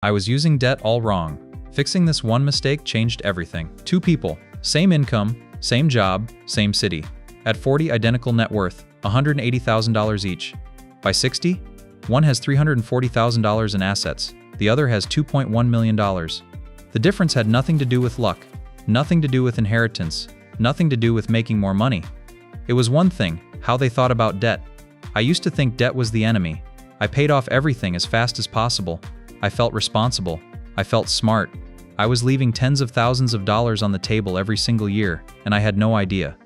I was using debt all wrong. Fixing this one mistake changed everything. 2 people, same income, same job, same city. At 40, identical net worth, $180,000 each. By 60, one has $340,000 in assets, the other has $2.1 million. The difference had nothing to do with luck, nothing to do with inheritance, nothing to do with making more money. It was one thing, how they thought about debt. I used to think debt was the enemy. I paid off everything as fast as possible. I felt responsible. I felt smart. I was leaving tens of thousands of dollars on the table every single year, and I had no idea.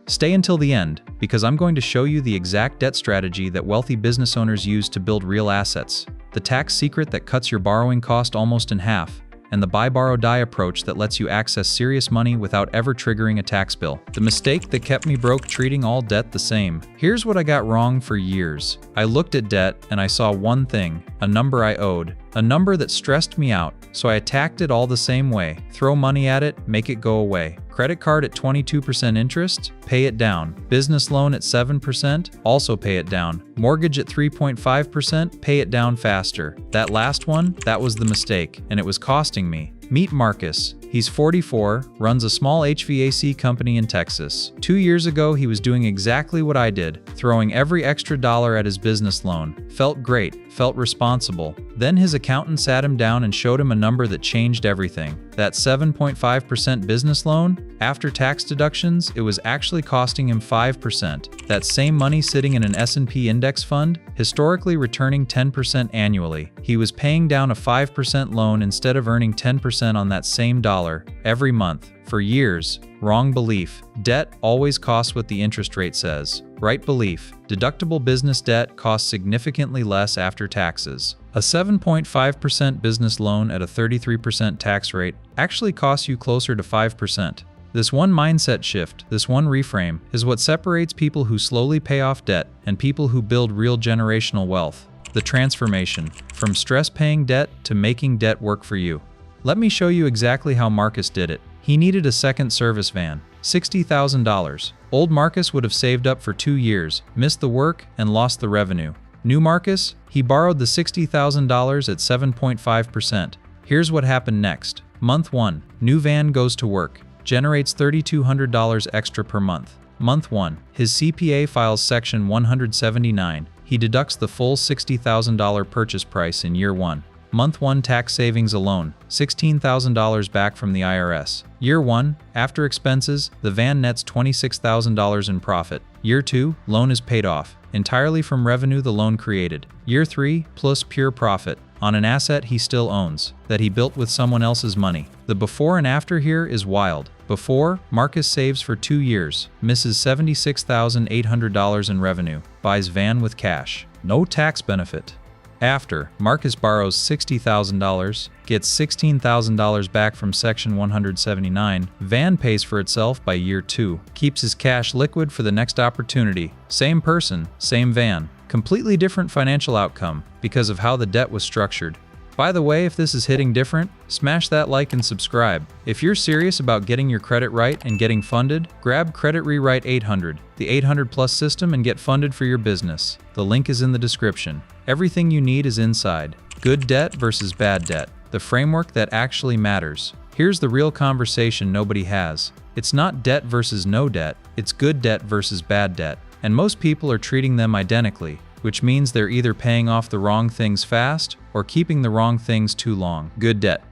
Stay until the end, because I'm going to show you the exact debt strategy that wealthy business owners use to build real assets, the tax secret that cuts your borrowing cost almost in half, and the buy, borrow, die approach that lets you access serious money without ever triggering a tax bill. The mistake that kept me broke: treating all debt the same. Here's what I got wrong for years. I looked at debt and I saw one thing, a number I owed, a number that stressed me out, so I attacked it all the same way. Throw money at it, make it go away. Credit card at 22% interest, pay it down. Business loan at 7%, also pay it down. Mortgage at 3.5%, pay it down faster. That last one, that was the mistake, and it was costing me. Meet Marcus. He's 44, runs a small HVAC company in Texas. 2 years ago, he was doing exactly what I did, throwing every extra dollar at his business loan. Felt great, felt responsible. Then his accountant sat him down and showed him a number that changed everything. That 7.5% business loan, after tax deductions, it was actually costing him 5%. That same money sitting in an S&P index fund, historically returning 10% annually. He was paying down a 5% loan instead of earning 10% on that same dollar every month. For years. Wrong belief. Debt always costs what the interest rate says. Right belief. Deductible business debt costs significantly less after taxes. A 7.5% business loan at a 33% tax rate actually costs you closer to 5%. This one mindset shift, this one reframe, is what separates people who slowly pay off debt and people who build real generational wealth. The transformation, from stress paying debt to making debt work for you. Let me show you exactly how Marcus did it. He needed a second service van, $60,000. Old Marcus would have saved up for 2 years, missed the work, and lost the revenue. New Marcus, he borrowed the $60,000 at 7.5%. Here's what happened next. Month 1, new van goes to work, generates $3,200 extra per month. Month 1, his CPA files Section 179. He deducts the full $60,000 purchase price in year 1. Month 1 tax savings alone, $16,000 back from the IRS. Year 1, after expenses, the van nets $26,000 in profit. Year 2, loan is paid off, entirely from revenue the loan created. Year 3, plus pure profit, on an asset he still owns, that he built with someone else's money. The before and after here is wild. Before, Marcus saves for 2 years, misses $76,800 in revenue, buys van with cash. No tax benefit. After, Marcus borrows $60,000, gets $16,000 back from Section 179, van pays for itself by year 2, keeps his cash liquid for the next opportunity. Same person, same van. Completely different financial outcome because of how the debt was structured. By the way, if this is hitting different, smash that like and subscribe. If you're serious about getting your credit right and getting funded, grab Credit Rewrite 800, the 800 Plus system, and get funded for your business. The link is in the description. Everything you need is inside. Good debt versus bad debt. The framework that actually matters. Here's the real conversation nobody has. It's not debt versus no debt, it's good debt versus bad debt. And most people are treating them identically, which means they're either paying off the wrong things fast or keeping the wrong things too long. Good debt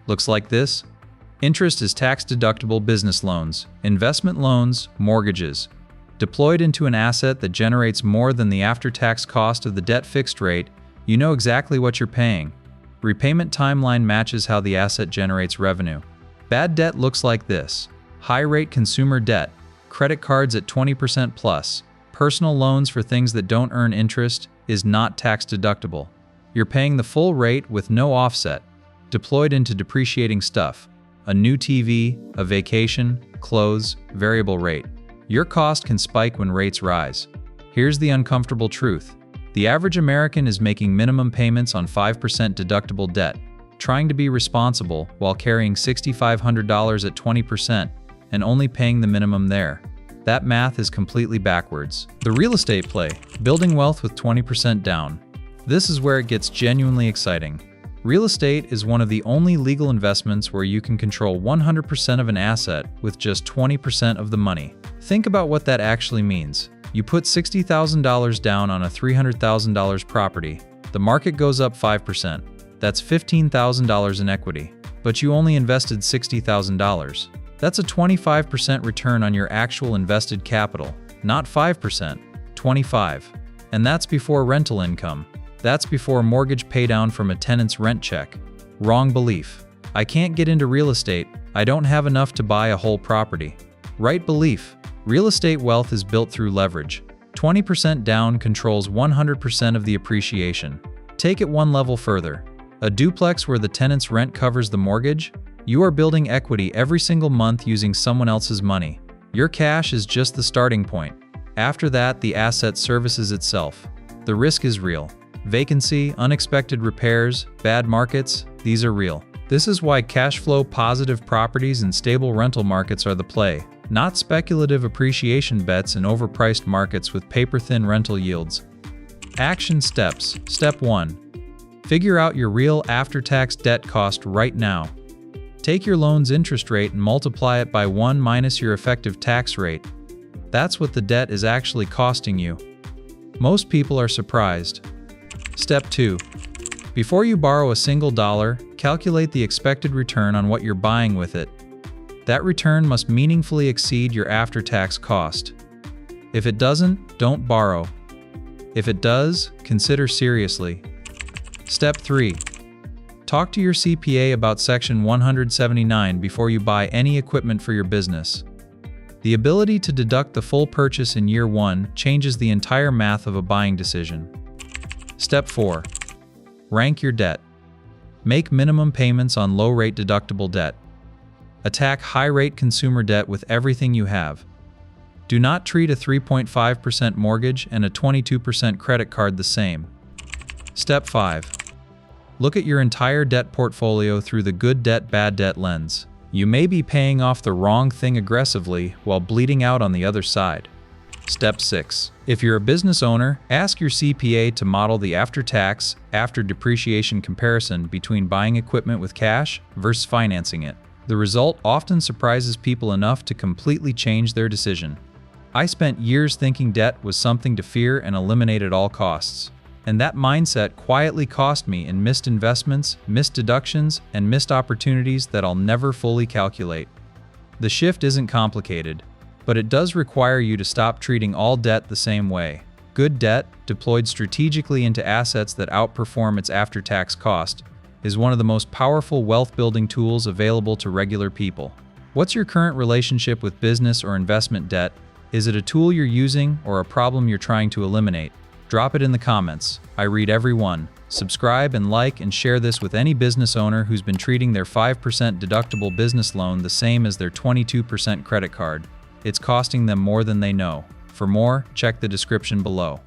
looks like this. Interest is tax-deductible business loans, investment loans, mortgages, deployed into an asset that generates more than the after-tax cost of the debt fixed rate. You know exactly what you're paying. Repayment timeline matches how the asset generates revenue. Bad debt looks like this. High-rate consumer debt, credit cards at 20% plus, personal loans for things that don't earn interest is not tax-deductible. You're paying the full rate with no offset, deployed into depreciating stuff. A new TV, a vacation, clothes, variable rate. Your cost can spike when rates rise. Here's the uncomfortable truth. The average American is making minimum payments on 5% deductible debt, trying to be responsible while carrying $6,500 at 20% and only paying the minimum there. That math is completely backwards. The real estate play, building wealth with 20% down. This is where it gets genuinely exciting. Real estate is one of the only legal investments where you can control 100% of an asset with just 20% of the money. Think about what that actually means. You put $60,000 down on a $300,000 property. The market goes up 5%. That's $15,000 in equity. But you only invested $60,000. That's a 25% return on your actual invested capital. Not 5%, 25%. And that's before rental income. That's before mortgage paydown from a tenant's rent check. Wrong belief. I can't get into real estate. I don't have enough to buy a whole property. Right belief. Real estate wealth is built through leverage. 20% down controls 100% of the appreciation. Take it one level further. A duplex where the tenant's rent covers the mortgage? You are building equity every single month using someone else's money. Your cash is just the starting point. After that, the asset services itself. The risk is real. Vacancy, unexpected repairs, bad markets, these are real. This is why cash flow positive properties and stable rental markets are the play, not speculative appreciation bets in overpriced markets with paper-thin rental yields. Action steps. Step 1. Figure out your real after-tax debt cost right now. Take your loan's interest rate and multiply it by 1 minus your effective tax rate. That's what the debt is actually costing you. Most people are surprised. Step 2. Before you borrow a single dollar, calculate the expected return on what you're buying with it. That return must meaningfully exceed your after-tax cost. If it doesn't, don't borrow. If it does, consider seriously. Step 3. Talk to your CPA about Section 179 before you buy any equipment for your business. The ability to deduct the full purchase in year 1 changes the entire math of a buying decision. Step 4. Rank your debt. Make minimum payments on low-rate deductible debt. Attack high-rate consumer debt with everything you have. Do not treat a 3.5% mortgage and a 22% credit card the same. Step 5. Look at your entire debt portfolio through the good debt, bad debt lens. You may be paying off the wrong thing aggressively while bleeding out on the other side. Step 6. If you're a business owner, ask your CPA to model the after-tax, after-depreciation comparison between buying equipment with cash versus financing it. The result often surprises people enough to completely change their decision. I spent years thinking debt was something to fear and eliminate at all costs. And that mindset quietly cost me in missed investments, missed deductions, and missed opportunities that I'll never fully calculate. The shift isn't complicated, but it does require you to stop treating all debt the same way. Good debt, deployed strategically into assets that outperform its after-tax cost, is one of the most powerful wealth-building tools available to regular people. What's your current relationship with business or investment debt? Is it a tool you're using or a problem you're trying to eliminate? Drop it in the comments. I read every one. Subscribe and like and share this with any business owner who's been treating their 5% deductible business loan the same as their 22% credit card. It's costing them more than they know. For more, check the description below.